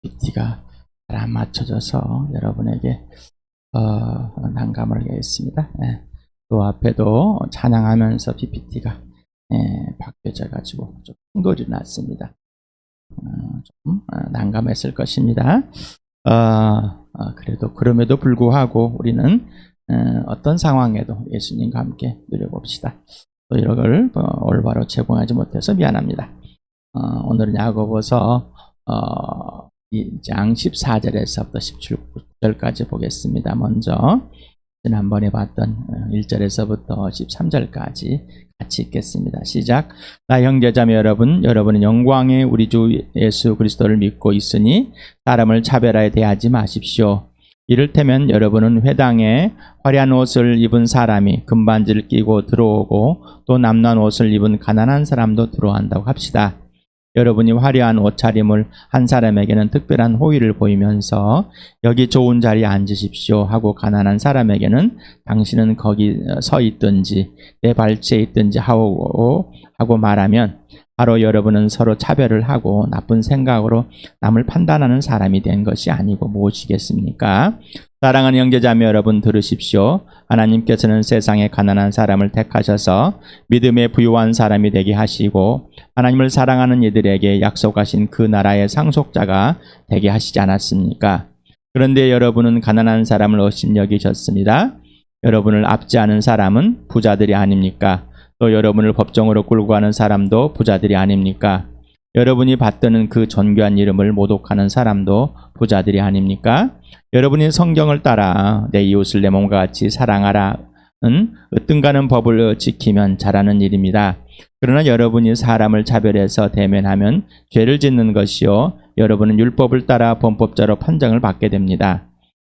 PPT가 잘 안 맞춰져서 여러분에게 난감을 하겠습니다. 또 앞에도 찬양하면서 PPT가 바뀌어져 가지고 좀 충돌이 났습니다. 좀 난감했을 것입니다. 그래도 그럼에도 불구하고 우리는 어떤 상황에도 예수님과 함께 누려봅시다. 또 이걸 올바로 제공하지 못해서 미안합니다. 오늘은 야고보서 2장 14절에서부터 17절까지 보겠습니다. 먼저 지난번에 봤던 1절에서부터 13절까지 같이 읽겠습니다. 시작. 나 형제자매 여러분, 여러분은 영광의 우리 주 예수 그리스도를 믿고 있으니 사람을 차별하여 대하지 마십시오. 이를테면 여러분은 회당에 화려한 옷을 입은 사람이 금반지를 끼고 들어오고 또 남난 옷을 입은 가난한 사람도 들어온다고 합시다. 여러분이 화려한 옷차림을 한 사람에게는 특별한 호의를 보이면서 여기 좋은 자리에 앉으십시오 하고 가난한 사람에게는 당신은 거기 서 있든지 내 발치에 있든지 하고 말하면 바로 여러분은 서로 차별을 하고 나쁜 생각으로 남을 판단하는 사람이 된 것이 아니고 무엇이겠습니까? 사랑하는 형제자매 여러분 들으십시오. 하나님께서는 세상에 가난한 사람을 택하셔서 믿음에 부유한 사람이 되게 하시고 하나님을 사랑하는 이들에게 약속하신 그 나라의 상속자가 되게 하시지 않았습니까? 그런데 여러분은 가난한 사람을 의심 여기셨습니다. 여러분을 압제하는 사람은 부자들이 아닙니까? 또 여러분을 법정으로 끌고 가는 사람도 부자들이 아닙니까? 여러분이 받드는 그 존귀한 이름을 모독하는 사람도 부자들이 아닙니까? 여러분이 성경을 따라 내 이웃을 내 몸과 같이 사랑하라는 으뜸가는 법을 지키면 잘하는 일입니다. 그러나 여러분이 사람을 차별해서 대면하면 죄를 짓는 것이요 여러분은 율법을 따라 범법자로 판정을 받게 됩니다.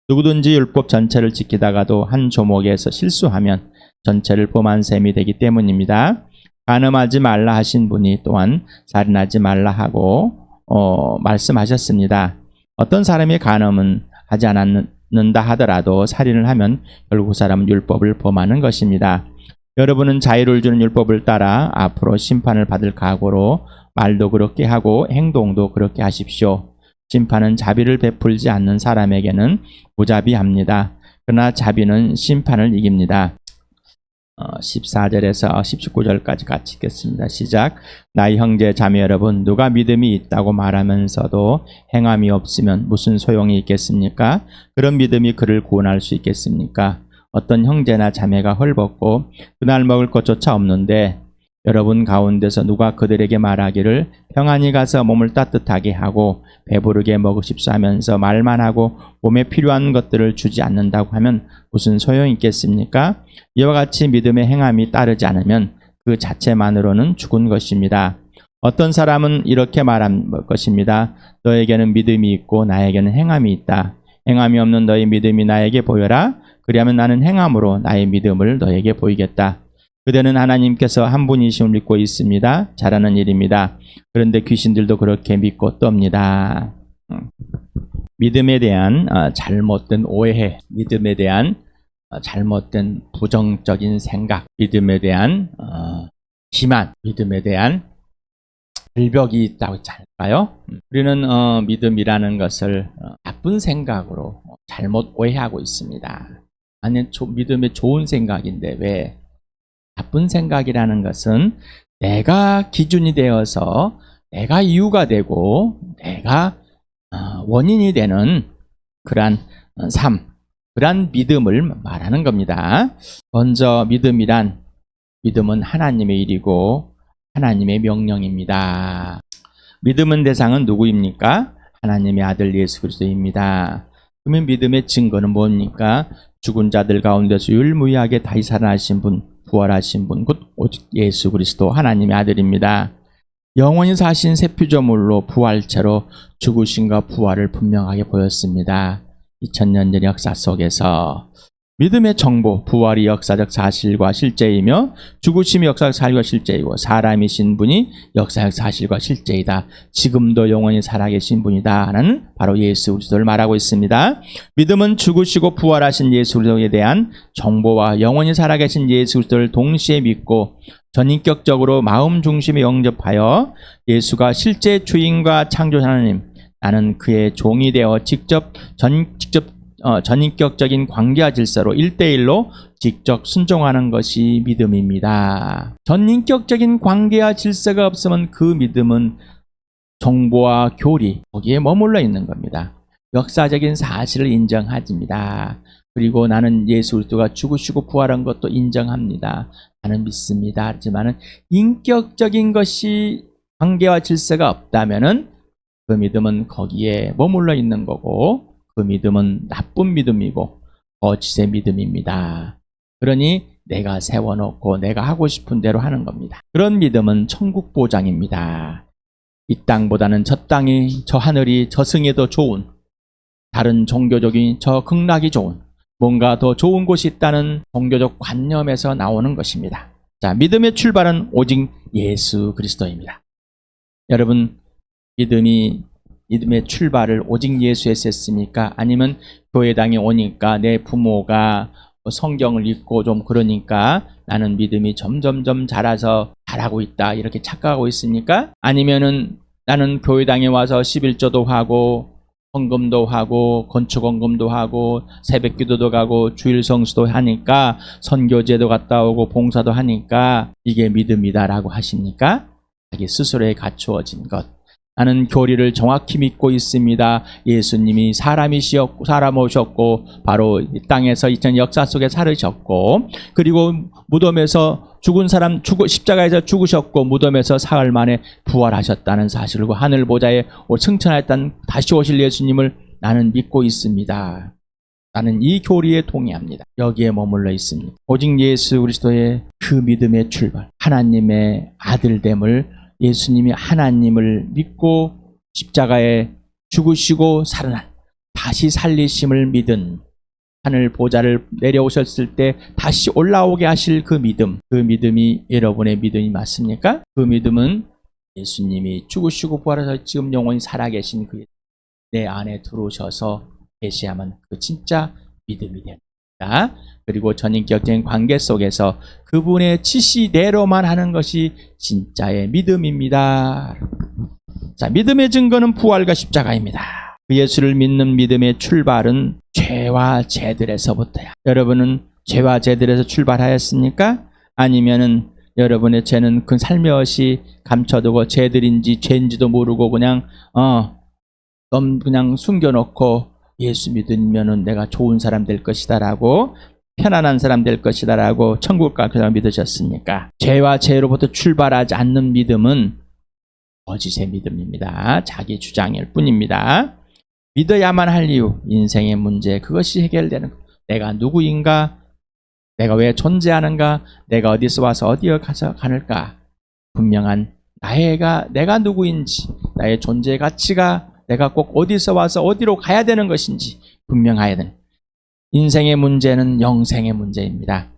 누구든지 율법 전체를 지키다가도 한 조목에서 실수하면 전체를 범한 셈이 되기 때문입니다. 간음하지 말라 하신 분이 또한 살인하지 말라 하고 말씀하셨습니다. 어떤 사람이 간음은 하지 않는다 하더라도 살인을 하면 결국 그 사람은 율법을 범하는 것입니다. 여러분은 자유를 주는 율법을 따라 앞으로 심판을 받을 각오로 말도 그렇게 하고 행동도 그렇게 하십시오. 심판은 자비를 베풀지 않는 사람에게는 무자비합니다. 그러나 자비는 심판을 이깁니다. 14절에서 19절까지 같이 읽겠습니다. 시작. 나의 형제 자매 여러분, 누가 믿음이 있다고 말하면서도 행함이 없으면 무슨 소용이 있겠습니까? 그런 믿음이 그를 구원할 수 있겠습니까? 어떤 형제나 자매가 헐벗고 그날 먹을 것조차 없는데 여러분 가운데서 누가 그들에게 말하기를 평안히 가서 몸을 따뜻하게 하고 배부르게 먹으십시오 하면서 말만 하고 몸에 필요한 것들을 주지 않는다고 하면 무슨 소용이 있겠습니까? 이와 같이 믿음의 행함이 따르지 않으면 그 자체만으로는 죽은 것입니다. 어떤 사람은 이렇게 말한 것입니다. 너에게는 믿음이 있고 나에게는 행함이 있다. 행함이 없는 너의 믿음이 나에게 보여라. 그리하면 나는 행함으로 나의 믿음을 너에게 보이겠다. 그대는 하나님께서 한 분이심을 믿고 있습니다. 잘하는 일입니다. 그런데 귀신들도 그렇게 믿고 떱니다. 믿음에 대한 잘못된 오해, 믿음에 대한 잘못된 부정적인 생각, 믿음에 대한 기만, 믿음에 대한 불벽이 있다고 할까요? 우리는 믿음이라는 것을 나쁜 생각으로 잘못 오해하고 있습니다. 아니, 믿음이 좋은 생각인데 왜? 나쁜 생각이라는 것은 내가 기준이 되어서 내가 이유가 되고 내가 원인이 되는 그러한 삶, 그러한 믿음을 말하는 겁니다. 먼저 믿음은 하나님의 일이고 하나님의 명령입니다. 믿음은 대상은 누구입니까? 하나님의 아들 예수 그리스도입니다. 그러면 믿음의 증거는 뭡니까? 죽은 자들 가운데서 유일무이하게 다시 살아나신 분, 부활하신 분, 곧 오직 예수 그리스도 하나님의 아들입니다. 영원히 사신 새 피조물로 부활체로 죽으심과 부활을 분명하게 보였습니다. 2000년 전 역사 속에서 믿음의 정보, 부활이 역사적 사실과 실제이며 죽으심이 역사적 사실과 실제이고 사람이신 분이 역사적 사실과 실제이다. 지금도 영원히 살아계신 분이다 하는 바로 예수 그리스도를 말하고 있습니다. 믿음은 죽으시고 부활하신 예수 그리스도에 대한 정보와 영원히 살아계신 예수 그리스도를 동시에 믿고 전인격적으로 마음 중심에 영접하여 예수가 실제 주인과 창조자 하나님, 나는 그의 종이 되어 직접 전인격적인 관계와 질서로 1대1로 직접 순종하는 것이 믿음입니다. 전인격적인 관계와 질서가 없으면 그 믿음은 정보와 교리, 거기에 머물러 있는 겁니다. 역사적인 사실을 인정합니다. 그리고 나는 예수 그리스도가 죽으시고 부활한 것도 인정합니다. 나는 믿습니다. 하지만 인격적인 것이 관계와 질서가 없다면은 그 믿음은 거기에 머물러 있는 거고, 그 믿음은 나쁜 믿음이고 거짓의 믿음입니다. 그러니 내가 세워놓고 내가 하고 싶은 대로 하는 겁니다. 그런 믿음은 천국 보장입니다. 이 땅보다는 저 땅이, 저 하늘이, 저 승이 더 좋은, 다른 종교적인 저 극락이 좋은, 뭔가 더 좋은 곳이 있다는 종교적 관념에서 나오는 것입니다. 자, 믿음의 출발은 오직 예수 그리스도입니다. 여러분, 믿음의 출발을 오직 예수에서 했습니까? 아니면 교회당에 오니까 내 부모가 성경을 읽고 좀 그러니까 나는 믿음이 점점점 자라서 잘하고 있다, 이렇게 착각하고 있습니까? 아니면은 나는 교회당에 와서 11조도 하고 헌금도 하고 건축헌금도 하고 새벽기도도 가고 주일 성수도 하니까 선교제도 갔다 오고 봉사도 하니까 이게 믿음이다라고 하십니까? 자기 스스로에 갖추어진 것. 나는 교리를 정확히 믿고 있습니다. 예수님이 사람 오셨고 바로 이 땅에서 2000년 역사 속에 살으셨고, 그리고 무덤에서 십자가에서 죽으셨고 무덤에서 사흘 만에 부활하셨다는 사실을, 하늘 보좌에 승천하였다는 다시 오실 예수님을 나는 믿고 있습니다. 나는 이 교리에 동의합니다. 여기에 머물러 있습니다. 오직 예수 그리스도의 그 믿음의 출발, 하나님의 아들됨을, 예수님이 하나님을 믿고 십자가에 죽으시고 살아난, 다시 살리심을 믿은, 하늘 보좌를 내려오셨을 때 다시 올라오게 하실 그 믿음, 그 믿음이 여러분의 믿음이 맞습니까? 그 믿음은 예수님이 죽으시고 부활해서 지금 영원히 살아계신 그 내 안에 들어오셔서 계시하면 그 진짜 믿음이 됩니다. 그리고 전인격적인 관계 속에서 그분의 지시대로만 하는 것이 진짜의 믿음입니다. 자, 믿음의 증거는 부활과 십자가입니다. 그 예수를 믿는 믿음의 출발은 죄와 죄들에서부터야. 여러분은 죄와 죄들에서 출발하였습니까? 아니면은 여러분의 죄는 그 살며시 감춰두고 죄들인지 죄인지도 모르고 그냥 숨겨놓고 예수 믿으면은 내가 좋은 사람 될 것이다라고, 편안한 사람 될 것이다라고 천국 갈 사람 믿으셨습니까? 죄와 죄로부터 출발하지 않는 믿음은 거짓의 믿음입니다. 자기 주장일 뿐입니다. 믿어야만 할 이유, 인생의 문제, 그것이 해결되는 것. 내가 누구인가? 내가 왜 존재하는가? 내가 어디서 와서 어디에 가서 가는가? 분명한 내가 누구인지, 나의 존재 가치가 내가 꼭 어디서 와서 어디로 가야 되는 것인지 분명해야 되는, 인생의 문제는 영생의 문제입니다.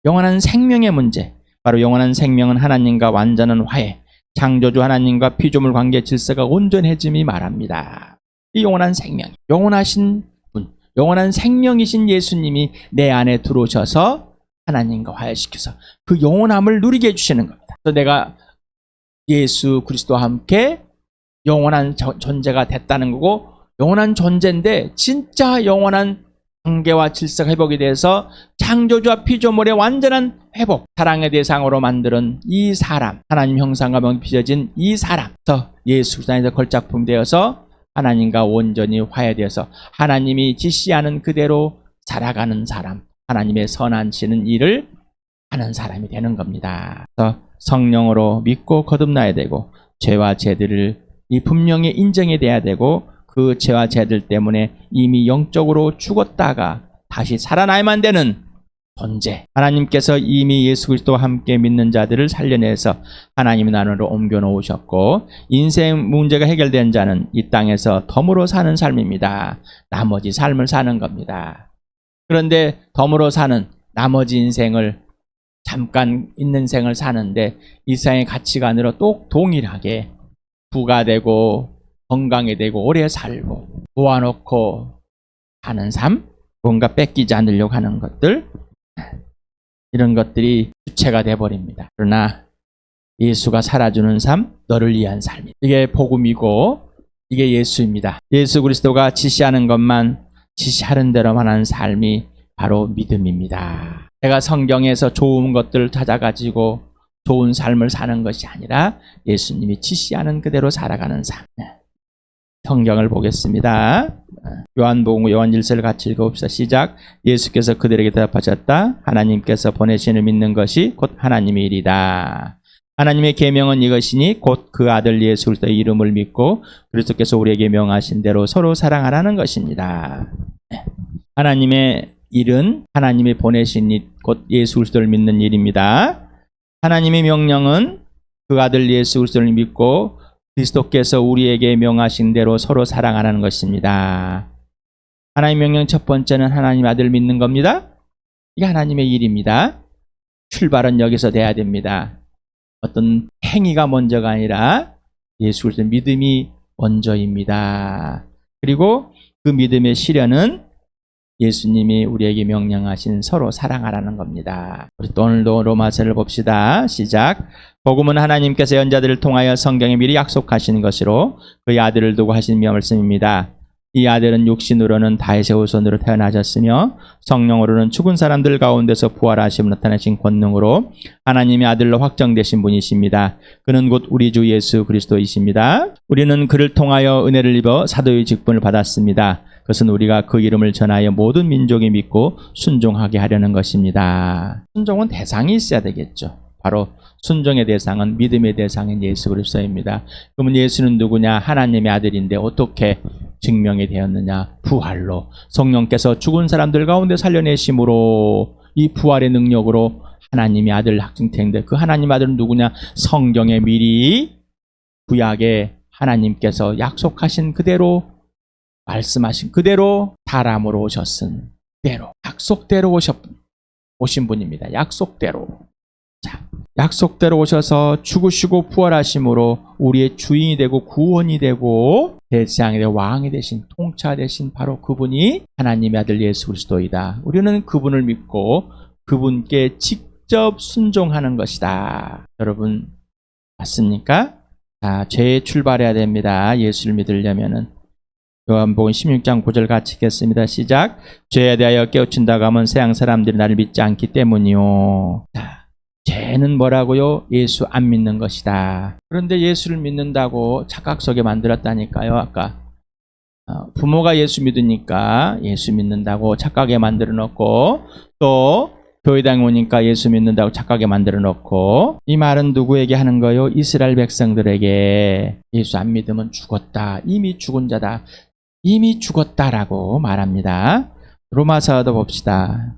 영원한 생명의 문제, 바로 영원한 생명은 하나님과 완전한 화해, 창조주 하나님과 피조물 관계 질서가 온전해짐이 말합니다. 이 영원한 생명, 영원하신 분, 영원한 생명이신 예수님이 내 안에 들어오셔서 하나님과 화해시켜서 그 영원함을 누리게 해주시는 겁니다. 그래서 내가 예수 그리스도와 함께 영원한 존재가 됐다는 거고, 영원한 존재인데 진짜 영원한 관계와 질서가 회복이 돼서 창조주와 피조물의 완전한 회복, 사랑의 대상으로 만드는 이 사람, 하나님 형상과 명이 빚어진 이 사람, 예수 그리스도 안에서 걸작품 되어서 하나님과 온전히 화해되어서 하나님이 지시하는 그대로 살아가는 사람, 하나님의 선하시는 일을 하는 사람이 되는 겁니다. 그래서 성령으로 믿고 거듭나야 되고, 죄와 죄들을 분명히 인정이 돼야 되고, 그 죄와 죄들 때문에 이미 영적으로 죽었다가 다시 살아나야만 되는 존재, 하나님께서 이미 예수 그리스도와 함께 믿는 자들을 살려내서 하나님의 나라로 옮겨 놓으셨고, 인생 문제가 해결된 자는 이 땅에서 덤으로 사는 삶입니다. 나머지 삶을 사는 겁니다. 그런데 덤으로 사는 나머지 인생을, 잠깐 있는 생을 사는데 이 세상의 가치관으로 또 동일하게 부가 되고 건강이 되고 오래 살고 모아놓고 사는 삶, 뭔가 뺏기지 않으려고 하는 것들, 이런 것들이 주체가 돼버립니다. 그러나 예수가 살아주는 삶, 너를 위한 삶이, 이게 복음이고, 이게 예수입니다. 예수 그리스도가 지시하는 것만 지시하는 대로만 하는 삶이 바로 믿음입니다. 내가 성경에서 좋은 것들을 찾아가지고 좋은 삶을 사는 것이 아니라 예수님이 지시하는 그대로 살아가는 삶. 성경을 보겠습니다. 요한복음 요한 1서를 같이 읽어봅시다. 시작. 예수께서 그들에게 대답하셨다. 하나님께서 보내시는 믿는 것이 곧 하나님의 일이다. 하나님의 계명은 이것이니 곧 그 아들 예수 그리스도의 이름을 믿고 그리스도께서 우리에게 명하신 대로 서로 사랑하라는 것입니다. 하나님의 일은 하나님이 보내신 일, 곧 예수 그리스도를 믿는 일입니다. 하나님의 명령은 그 아들 예수 그리스도를 믿고 그리스도께서 우리에게 명하신 대로 서로 사랑하라는 것입니다. 하나님의 명령 첫 번째는 하나님 아들 믿는 겁니다. 이게 하나님의 일입니다. 출발은 여기서 돼야 됩니다. 어떤 행위가 먼저가 아니라 예수 그리스도의 믿음이 먼저입니다. 그리고 그 믿음의 실현은 예수님이 우리에게 명령하신 서로 사랑하라는 겁니다. 우리 또 오늘도 로마서를 봅시다. 시작. 복음은 하나님께서 연자들을 통하여 성경에 미리 약속하신 것으로 그의 아들을 두고 하신 말씀입니다. 이 아들은 육신으로는 다윗의 후손으로 태어나셨으며 성령으로는 죽은 사람들 가운데서 부활하시고 나타나신 권능으로 하나님의 아들로 확정되신 분이십니다. 그는 곧 우리 주 예수 그리스도이십니다. 우리는 그를 통하여 은혜를 입어 사도의 직분을 받았습니다. 그것은 우리가 그 이름을 전하여 모든 민족이 믿고 순종하게 하려는 것입니다. 순종은 대상이 있어야 되겠죠. 바로 순종의 대상은 믿음의 대상인 예수 그리스도입니다. 그러면 예수는 누구냐? 하나님의 아들인데 어떻게 증명이 되었느냐? 부활로. 성령께서 죽은 사람들 가운데 살려내심으로 이 부활의 능력으로 하나님의 아들 확증되는데 그 하나님 아들은 누구냐? 성경에 미리 구약에 하나님께서 약속하신 그대로 말씀하신 그대로 사람으로 오셨은 대로 약속대로 오신 분입니다. 약속대로. 자, 약속대로 오셔서 죽으시고 부활하심으로 우리의 주인이 되고 구원이 되고 대장의 왕이 되신 통치자 되신 바로 그분이 하나님의 아들 예수 그리스도이다. 우리는 그분을 믿고 그분께 직접 순종하는 것이다. 여러분 맞습니까? 자, 죄에 출발해야 됩니다. 예수를 믿으려면은 요한복음 16장 9절 같이 읽겠습니다. 시작. 죄에 대하여 깨우친다고 하면 세상 사람들이 나를 믿지 않기 때문이요. 자, 죄는 뭐라고요? 예수 안 믿는 것이다. 그런데 예수를 믿는다고 착각 속에 만들었다니까요. 아까 부모가 예수 믿으니까 예수 믿는다고 착각에 만들어 놓고 또 교회당에 오니까 예수 믿는다고 착각에 만들어 놓고 이 말은 누구에게 하는 거요? 이스라엘 백성들에게. 예수 안 믿으면 죽었다. 이미 죽은 자다. 이미 죽었다라고 말합니다. 로마서도 봅시다.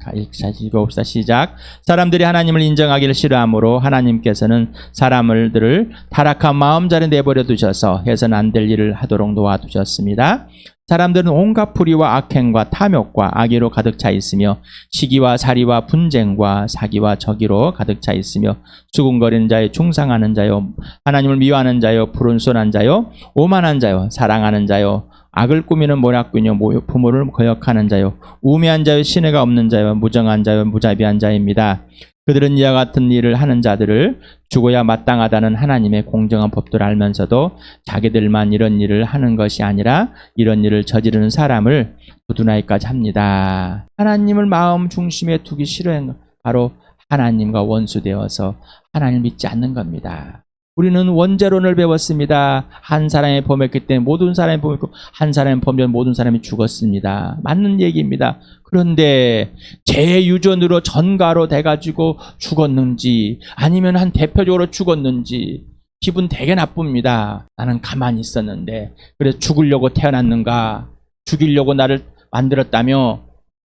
읽어봅시다. 시작. 사람들이 하나님을 인정하기를 싫어하므로 하나님께서는 사람들을 타락한 마음자리 내버려 두셔서 해서는 안 될 일을 하도록 놓아두셨습니다. 사람들은 온갖 불의와 악행과 탐욕과 악의로 가득 차 있으며 시기와 살이와 분쟁과 사기와 저기로 가득 차 있으며 수군거리는 자요 중상하는 자요 하나님을 미워하는 자요 불온손한 자요 오만한 자요 사랑하는 자요 악을 꾸미는 모략꾼이요 부모를 거역하는 자요 우매한 자요 신뢰가 없는 자요 무정한 자요 무자비한 자입니다. 그들은 이와 같은 일을 하는 자들을 죽어야 마땅하다는 하나님의 공정한 법도를 알면서도 자기들만 이런 일을 하는 것이 아니라 이런 일을 저지르는 사람을 두둔하기까지 합니다. 하나님을 마음 중심에 두기 싫어하는 것, 바로 하나님과 원수되어서 하나님을 믿지 않는 겁니다. 우리는 원죄론을 배웠습니다. 한 사람이 범했기 때문에 모든 사람이 범했고 한 사람이 범하면 모든 사람이 죽었습니다. 맞는 얘기입니다. 그런데 죄의 유전으로 전가로 돼가지고 죽었는지 아니면 한 대표적으로 죽었는지 기분 되게 나쁩니다. 나는 가만히 있었는데 그래서 죽으려고 태어났는가? 죽이려고 나를 만들었다며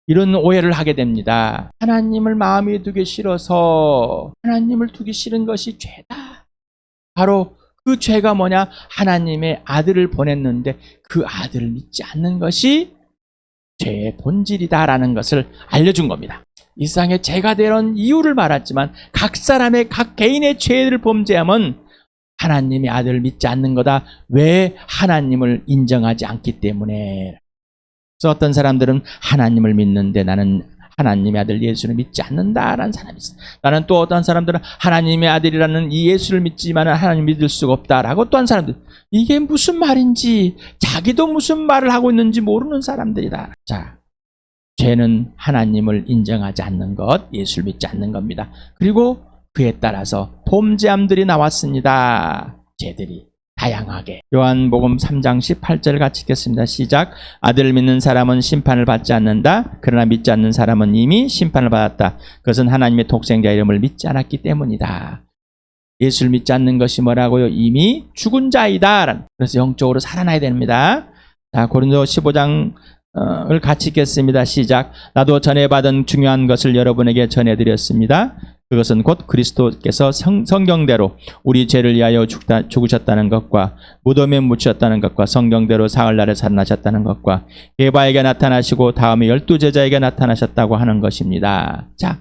이런 오해를 하게 됩니다. 하나님을 마음에 두기 싫어서 하나님을 두기 싫은 것이 죄다. 바로 그 죄가 뭐냐? 하나님의 아들을 보냈는데 그 아들을 믿지 않는 것이 죄의 본질이다라는 것을 알려준 겁니다. 이 세상에 죄가 되는 이유를 말했지만 각 사람의 각 개인의 죄를 범죄하면 하나님의 아들을 믿지 않는 거다. 왜? 하나님을 인정하지 않기 때문에. 그래서 어떤 사람들은 하나님을 믿는데 나는 하나님의 아들 예수를 믿지 않는다라는 사람이 있어요. 나는 또 어떤 사람들은 하나님의 아들이라는 이 예수를 믿지만 하나님 믿을 수가 없다라고 또 한 사람들, 이게 무슨 말인지 자기도 무슨 말을 하고 있는지 모르는 사람들이다. 자, 죄는 하나님을 인정하지 않는 것, 예수를 믿지 않는 겁니다. 그리고 그에 따라서 범죄함들이 나왔습니다. 죄들이 다양하게. 요한복음 3장 18절 같이 읽겠습니다. 시작. 아들을 믿는 사람은 심판을 받지 않는다. 그러나 믿지 않는 사람은 이미 심판을 받았다. 그것은 하나님의 독생자 이름을 믿지 않았기 때문이다. 예수를 믿지 않는 것이 뭐라고요? 이미 죽은 자이다. 그래서 영적으로 살아나야 됩니다. 자, 고린도 15장을 같이 읽겠습니다. 시작. 나도 전해받은 중요한 것을 여러분에게 전해드렸습니다. 그것은 곧 그리스도께서 성경대로 우리 죄를 위하여 죽으셨다는 것과 무덤에 묻혔다는 것과 성경대로 사흘날에 살아나셨다는 것과 에바에게 나타나시고 다음에 12제자에게 나타나셨다고 하는 것입니다. 자,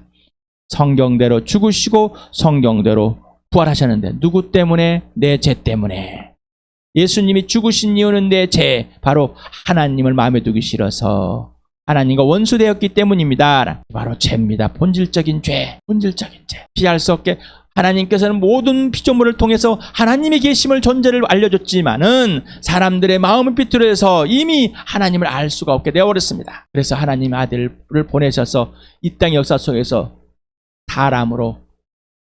성경대로 죽으시고 성경대로 부활하셨는데 누구 때문에? 내 죄 때문에. 예수님이 죽으신 이유는 내 죄, 바로 하나님을 마음에 두기 싫어서 하나님과 원수되었기 때문입니다. 바로 죄입니다. 본질적인 죄, 본질적인 죄. 피할 수 없게 하나님께서는 모든 피조물을 통해서 하나님의 계심을 존재를 알려줬지만은 사람들의 마음을 비틀어서 이미 하나님을 알 수가 없게 되어버렸습니다. 그래서 하나님의 아들을 보내셔서 이 땅의 역사 속에서 사람으로,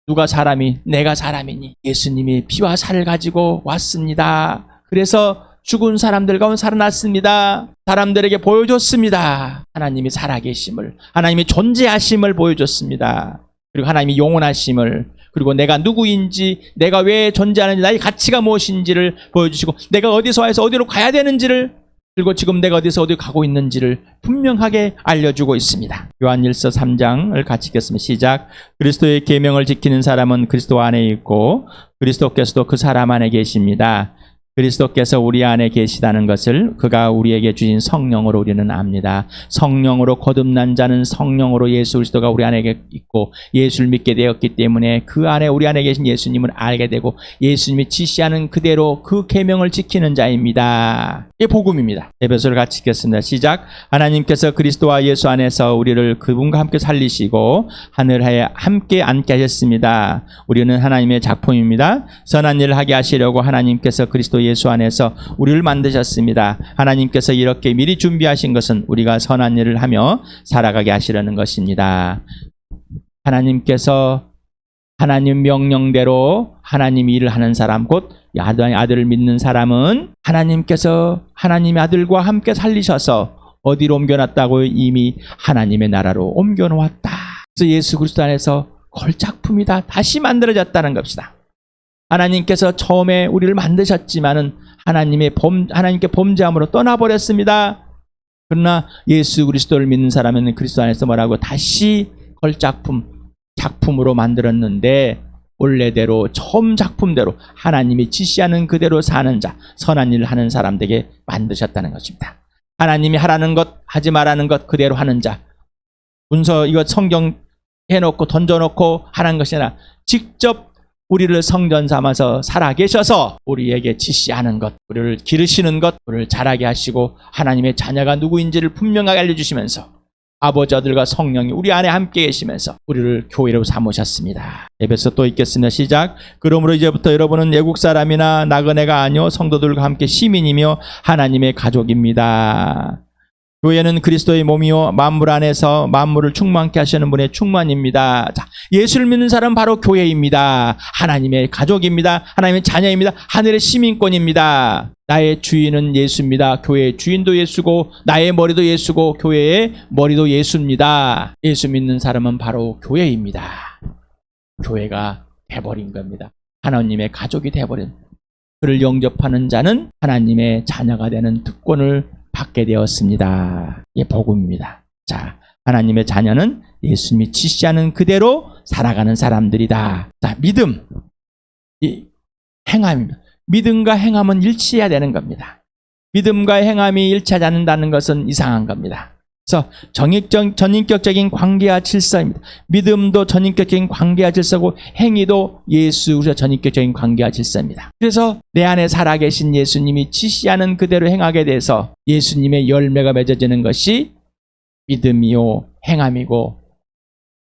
누가 사람이? 내가 사람이니 예수님이 피와 살을 가지고 왔습니다. 그래서 죽은 사람들 가운데 살아났습니다. 사람들에게 보여줬습니다. 하나님이 살아계심을, 하나님이 존재하심을 보여줬습니다. 그리고 하나님이 영원하심을, 그리고 내가 누구인지, 내가 왜 존재하는지, 나의 가치가 무엇인지를 보여주시고, 내가 어디서 와서 어디로 가야 되는지를, 그리고 지금 내가 어디서 어디 가고 있는지를 분명하게 알려주고 있습니다. 요한일서 3장을 같이 읽겠습니다. 시작. 그리스도의 계명을 지키는 사람은 그리스도 안에 있고 그리스도께서도 그 사람 안에 계십니다. 그리스도께서 우리 안에 계시다는 것을 그가 우리에게 주신 성령으로 우리는 압니다. 성령으로 거듭난 자는 성령으로 예수 그리스도가 우리 안에 있고 예수를 믿게 되었기 때문에 그 안에, 우리 안에 계신 예수님을 알게 되고 예수님이 지시하는 그대로 그 계명을 지키는 자입니다. 이게 복음입니다. 에베소를 같이 읽겠습니다. 시작. 하나님께서 그리스도와 예수 안에서 우리를 그분과 함께 살리시고 하늘에 함께 앉게 하셨습니다. 우리는 하나님의 작품입니다. 선한 일을 하게 하시려고 하나님께서 그리스도 예수 안에서 우리를 만드셨습니다. 하나님께서 이렇게 미리 준비하신 것은 우리가 선한 일을 하며 살아가게 하시려는 것입니다. 하나님께서 하나님 명령대로 하나님 일을 하는 사람, 곧 아들을 믿는 사람은 하나님께서 하나님의 아들과 함께 살리셔서 어디로 옮겨놨다고요? 이미 하나님의 나라로 옮겨놓았다. 그래서 예수 그리스도 안에서 걸작품이다. 다시 만들어졌다는 것이다. 하나님께서 처음에 우리를 만드셨지만은 하나님께 범죄함으로 떠나버렸습니다. 그러나 예수 그리스도를 믿는 사람은 그리스도 안에서 뭐라고? 다시 작품으로 만들었는데 원래대로 처음 작품대로 하나님이 지시하는 그대로 사는 자, 선한 일을 하는 사람들에게 만드셨다는 것입니다. 하나님이 하라는 것, 하지 말라는 것 그대로 하는 자. 문서 이거 성경 해놓고 던져놓고 하는 것이 아니라 직접 우리를 성전 삼아서 살아계셔서 우리에게 지시하는 것, 우리를 기르시는 것, 우리를 자라게 하시고 하나님의 자녀가 누구인지를 분명하게 알려주시면서 아버지, 아들과 성령이 우리 안에 함께 계시면서 우리를 교회로 삼으셨습니다. 에베소 또 읽겠습니다. 시작. 그러므로 이제부터 여러분은 외국 사람이나 나그네가 아니요 성도들과 함께 시민이며 하나님의 가족입니다. 교회는 그리스도의 몸이요 만물 안에서 만물을 충만케 하시는 분의 충만입니다. 자, 예수를 믿는 사람은 바로 교회입니다. 하나님의 가족입니다. 하나님의 자녀입니다. 하늘의 시민권입니다. 나의 주인은 예수입니다. 교회의 주인도 예수고 나의 머리도 예수고 교회의 머리도 예수입니다. 예수 믿는 사람은 바로 교회입니다. 교회가 돼버린 겁니다. 하나님의 가족이 돼버린, 그를 영접하는 자는 하나님의 자녀가 되는 특권을 받게 되었습니다. 이게 복음입니다. 자, 하나님의 자녀는 예수님이 지시하는 그대로 살아가는 사람들이다. 자, 믿음, 이 행함입니다. 믿음과 행함은 일치해야 되는 겁니다. 믿음과 행함이 일치하지 않는다는 것은 이상한 겁니다. 그래서 전인격적인 관계와 질서입니다. 믿음도 전인격적인 관계와 질서고 행위도 예수 그리스도의 전인격적인 관계와 질서입니다. 그래서 내 안에 살아계신 예수님이 지시하는 그대로 행하게 돼서 예수님의 열매가 맺어지는 것이 믿음이요 행함이고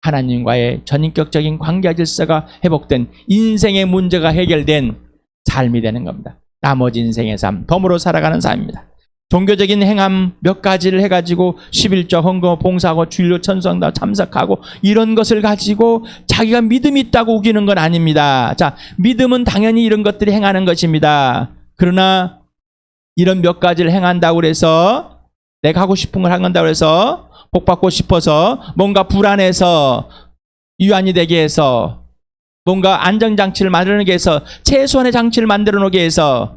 하나님과의 전인격적인 관계 질서가 회복된 인생의 문제가 해결된 삶이 되는 겁니다. 나머지 인생의 삶, 덤으로 살아가는 삶입니다. 종교적인 행함 몇 가지를 해가지고 11조 헌금 봉사하고 주일로 천성다 참석하고 이런 것을 가지고 자기가 믿음이 있다고 우기는 건 아닙니다. 자, 믿음은 당연히 이런 것들이 행하는 것입니다. 그러나 이런 몇 가지를 행한다고 해서 내가 하고 싶은 걸 한다고 해서 복 받고 싶어서 뭔가 불안해서 유한이 되게 해서 뭔가 안정장치를 만들어내게 해서 최소한의 장치를 만들어 놓게 해서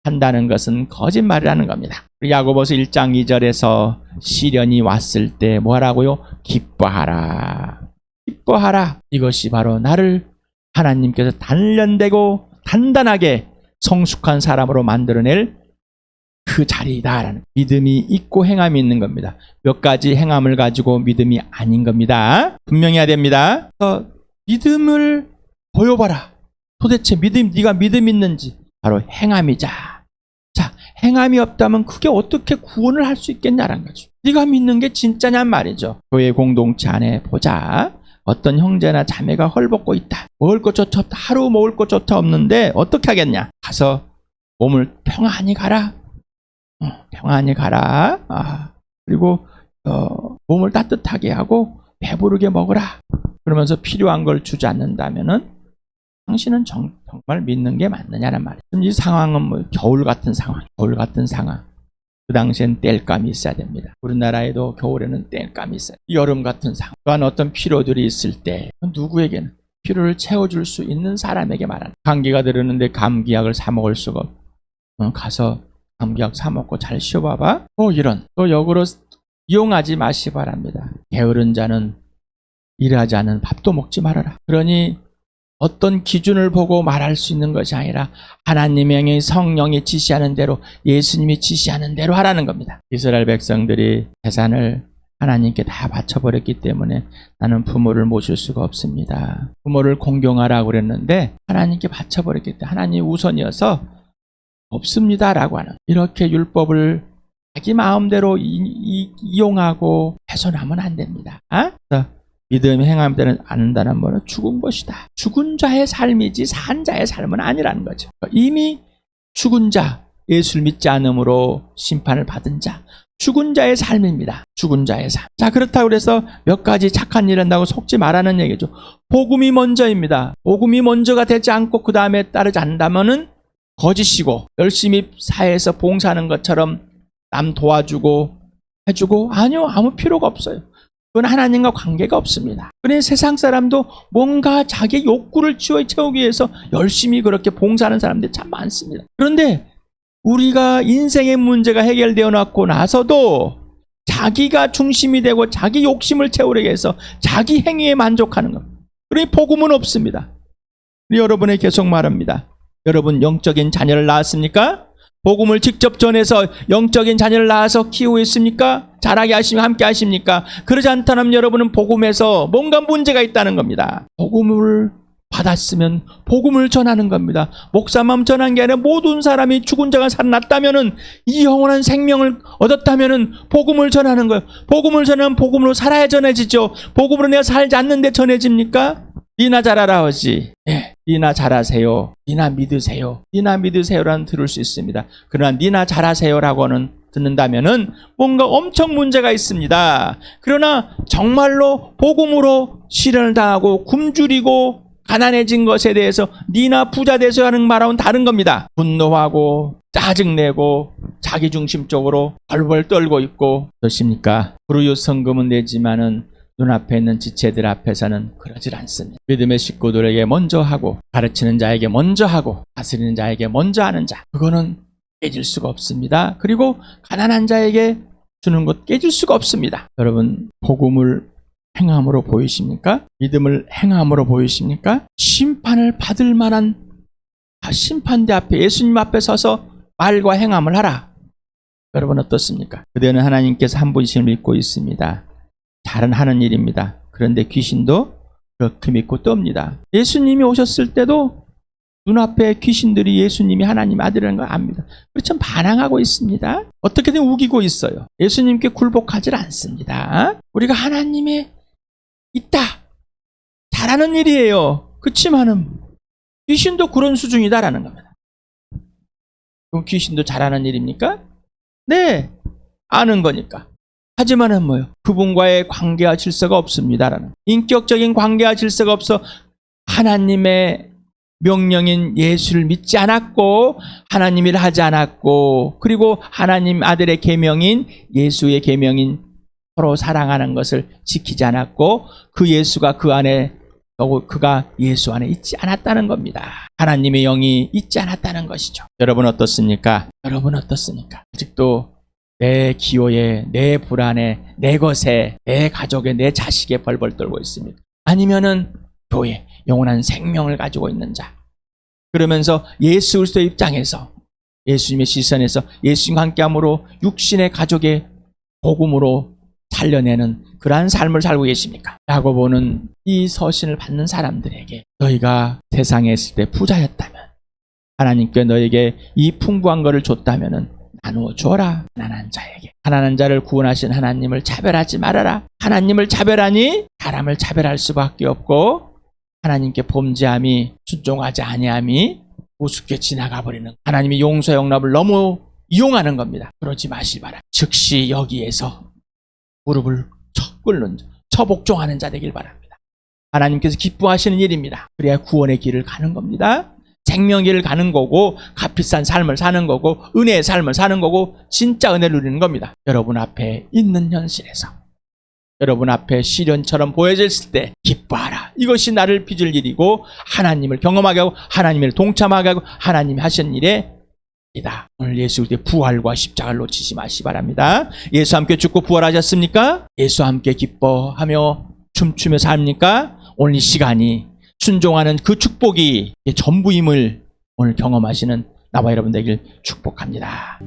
한다는 것은 거짓말이라는 겁니다. 야고보서 1장 2절에서 시련이 왔을 때 뭐하라고요? 기뻐하라. 기뻐하라. 이것이 바로 나를 하나님께서 단련되고 단단하게 성숙한 사람으로 만들어낼 그 자리이다라는 믿음이 있고 행함이 있는 겁니다. 몇 가지 행함을 가지고 믿음이 아닌 겁니다. 분명해야 됩니다. 믿음을 보여봐라. 도대체 네가 믿음 있는지 바로 행함이자. 자, 행함이 없다면 그게 어떻게 구원을 할 수 있겠냐라는 거죠. 네가 믿는 게 진짜냔 말이죠. 교회 공동체 안에 보자. 어떤 형제나 자매가 헐벗고 있다. 먹을 것조차 없다. 하루 먹을 것조차 없는데 어떻게 하겠냐. 가서 몸을 평안히 가라. 평안히 가라. 그리고 몸을 따뜻하게 하고 배부르게 먹으라. 그러면서 필요한 걸 주지 않는다면은 당신은 정말 믿는 게 맞느냐는 말이에요. 이 상황은 뭐 겨울 같은 상황. 그 당시엔 땔감이 있어야 됩니다. 우리나라에도 겨울에는 땔감이 있어요. 여름 같은 상황. 또한 어떤 필요들이 있을 때 누구에게는 필요를 채워줄 수 있는 사람에게 말하는. 감기가 들었는데 감기약을 사 먹을 수가 없고 가서 감기약 사 먹고 잘 쉬어봐봐. 이런. 또 역으로 이용하지 마시 바랍니다. 게으른 자는 일하지 않은 밥도 먹지 말아라. 그러니 어떤 기준을 보고 말할 수 있는 것이 아니라 하나님의 성령이 지시하는 대로 예수님이 지시하는 대로 하라는 겁니다. 이스라엘 백성들이 재산을 하나님께 다 바쳐버렸기 때문에 나는 부모를 모실 수가 없습니다. 부모를 공경하라고 그랬는데 하나님께 바쳐버렸기 때문에 하나님이 우선이어서 없습니다라고 하는 이렇게 율법을 자기 마음대로 이용하고 훼손하면 안 됩니다. 믿음이 행함되는 않는다는 것은 죽은 것이다. 죽은 자의 삶이지 산 자의 삶은 아니라는 거죠. 이미 죽은 자, 예수를 믿지 않음으로 심판을 받은 자, 죽은 자의 삶입니다. 죽은 자의 삶. 자, 그렇다고 해서 몇 가지 착한 일 한다고 속지 말라는 얘기죠. 복음이 먼저입니다. 복음이 먼저가 되지 않고 그 다음에 따르지 않는다면은 거짓이고 열심히 사회에서 봉사하는 것처럼 남 도와주고 해주고 아니요, 아무 필요가 없어요. 그건 하나님과 관계가 없습니다. 그러니 세상 사람도 뭔가 자기 욕구를 채우기 위해서 열심히 그렇게 봉사하는 사람들이 참 많습니다. 그런데 우리가 인생의 문제가 해결되어 놨고 나서도 자기가 중심이 되고 자기 욕심을 채우려고 해서 자기 행위에 만족하는 겁니다. 그러니 복음은 없습니다. 여러분에 계속 말합니다. 여러분 영적인 자녀를 낳았습니까? 복음을 직접 전해서 영적인 자녀를 낳아서 키우고 있습니까? 자라게 하시면 함께 하십니까? 그러지 않다면 여러분은 복음에서 뭔가 문제가 있다는 겁니다. 복음을 받았으면 복음을 전하는 겁니다. 목사만 전한 게 아니라 모든 사람이 죽은 자가 살아났다면은 이 영원한 생명을 얻었다면은 복음을 전하는 거예요. 복음을 전하면 복음으로 살아야 전해지죠. 복음으로 내가 살지 않는데 전해집니까? 니나 잘하라 하지. 니나 잘하세요. 니나 믿으세요. 니나 믿으세요라는 들을 수 있습니다. 그러나 니나 잘하세요라고는 듣는다면은 뭔가 엄청 문제가 있습니다. 그러나 정말로 복음으로 시련을 당하고 굶주리고 가난해진 것에 대해서 니나 부자 되세요 하는 말하고는 다른 겁니다. 분노하고 짜증내고 자기중심적으로 벌벌 떨고 있고 어떠십니까? 불우유 성금은 내지만은 눈앞에 있는 지체들 앞에서는 그러질 않습니다. 믿음의 식구들에게 먼저 하고 가르치는 자에게 먼저 하고 다스리는 자에게 먼저 하는 자, 그거는 깨질 수가 없습니다. 그리고 가난한 자에게 주는 것 깨질 수가 없습니다. 여러분 복음을 행함으로 보이십니까? 믿음을 행함으로 보이십니까? 심판을 받을 만한 심판대 앞에 예수님 앞에 서서 말과 행함을 하라. 여러분 어떻습니까? 그대는 하나님께서 한 분이심을 믿고 있습니다. 잘은 하는 일입니다. 그런데 귀신도 그렇게 믿고 떱니다. 예수님이 오셨을 때도 눈앞에 귀신들이 예수님이 하나님 아들이라는 걸 압니다. 그렇지만 반항하고 있습니다. 어떻게든 우기고 있어요. 예수님께 굴복하지 않습니다. 우리가 하나님의 있다. 잘하는 일이에요. 그렇지만은 귀신도 그런 수준이다라는 겁니다. 그럼 귀신도 잘하는 일입니까? 네, 아는 거니까. 하지만은 뭐요? 그분과의 관계와 질서가 없습니다라는. 인격적인 관계와 질서가 없어 하나님의 명령인 예수를 믿지 않았고 하나님 일을 하지 않았고 그리고 하나님 아들의 계명인 예수의 계명인 서로 사랑하는 것을 지키지 않았고 그 예수가 그 안에 그가 예수 안에 있지 않았다는 겁니다. 하나님의 영이 있지 않았다는 것이죠. 여러분 어떻습니까? 여러분 어떻습니까? 아직도 내 기호에, 내 불안에, 내 것에, 내 가족에, 내 자식에 벌벌 떨고 있습니다. 아니면은 교회, 영원한 생명을 가지고 있는 자. 그러면서 예수 그리스도의 입장에서 예수님의 시선에서 예수님과 함께함으로 육신의 가족의 복음으로 살려내는 그러한 삶을 살고 계십니까? 야고보는 이 서신을 받는 사람들에게 너희가 세상에 있을 때 부자였다면 하나님께 너에게 이 풍부한 것을 줬다면은 나누어 주어라. 가난한 자에게. 가난한 자를 구원하신 하나님을 차별하지 말아라. 하나님을 차별하니 사람을 차별할 수밖에 없고 하나님께 범죄함이 순종하지 아니함이 우습게 지나가 버리는 하나님의 용서 용납을 너무 이용하는 겁니다. 그러지 마시기 바랍니다. 즉시 여기에서 무릎을 꿇는 처복종하는 자 되길 바랍니다. 하나님께서 기뻐하시는 일입니다. 그래야 구원의 길을 가는 겁니다. 생명의 길을 가는 거고 값비싼 삶을 사는 거고 은혜의 삶을 사는 거고 진짜 은혜를 누리는 겁니다. 여러분 앞에 있는 현실에서 여러분 앞에 시련처럼 보여졌을 때 기뻐하라. 이것이 나를 빚을 일이고 하나님을 경험하게 하고 하나님을 동참하게 하고 하나님이 하신 일에 이다. 오늘 예수 그리스도의 부활과 십자가를 놓치지 마시기 바랍니다. 예수 함께 죽고 부활하셨습니까? 예수 함께 기뻐하며 춤추며 삽니까? 오늘 이 시간이 순종하는 그 축복이 전부임을 오늘 경험하시는 나와 여러분 되길 축복합니다.